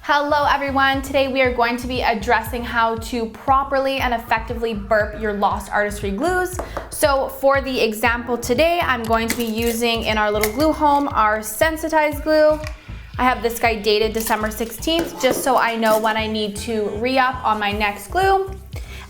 Hello everyone, today we are going to be addressing how to properly and effectively burp your Lost Artistry glues. So for the example today, I'm going to be using in our little glue home our sensitized glue. I have this guy dated December 16th, just so I know when I need to re-up on my next glue.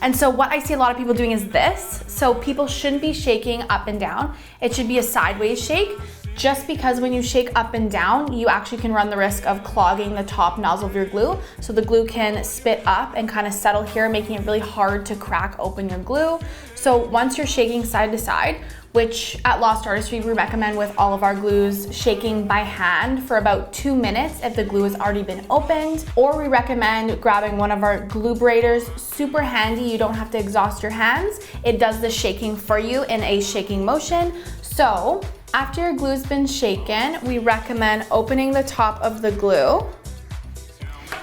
And so what I see a lot of people doing is this. So people shouldn't be shaking up and down. It should be a sideways shake. Just because when you shake up and down, you actually can run the risk of clogging the top nozzle of your glue. So the glue can spit up and kind of settle here, making it really hard to crack open your glue. So once you're shaking side to side, which at Lost Artistry we recommend with all of our glues, shaking by hand for about 2 minutes if the glue has already been opened, or we recommend grabbing one of our gluerators. Super handy, you don't have to exhaust your hands. It does the shaking for you in a shaking motion. So after your glue's been shaken, we recommend opening the top of the glue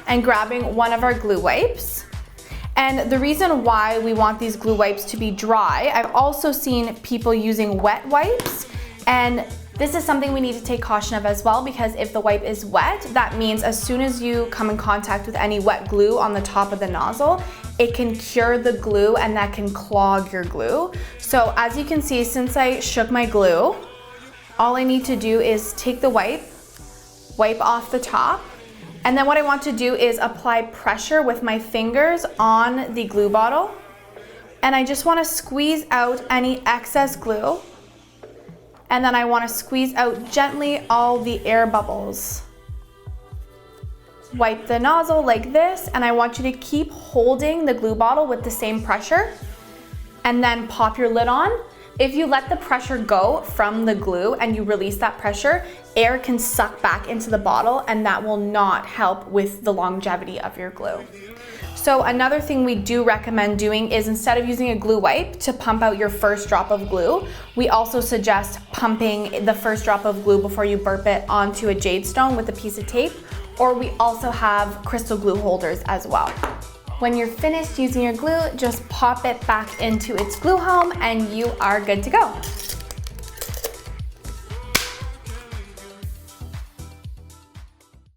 and grabbing one of our glue wipes. And the reason why we want these glue wipes to be dry, I've also seen people using wet wipes, and this is something we need to take caution of as well, because if the wipe is wet, that means as soon as you come in contact with any wet glue on the top of the nozzle, it can cure the glue and that can clog your glue. So as you can see, since I shook my glue, all I need to do is take the wipe off the top, and then what I want to do is apply pressure with my fingers on the glue bottle, and I just want to squeeze out any excess glue, and then I want to squeeze out gently all the air bubbles. Wipe the nozzle like this, and I want you to keep holding the glue bottle with the same pressure, and then pop your lid on. If you let the pressure go from the glue and you release that pressure, air can suck back into the bottle, and that will not help with the longevity of your glue. So another thing we do recommend doing is, instead of using a glue wipe to pump out your first drop of glue, we also suggest pumping the first drop of glue before you burp it onto a jade stone with a piece of tape, or we also have crystal glue holders as well. When you're finished using your glue, just pop it back into its glue home and you are good to go.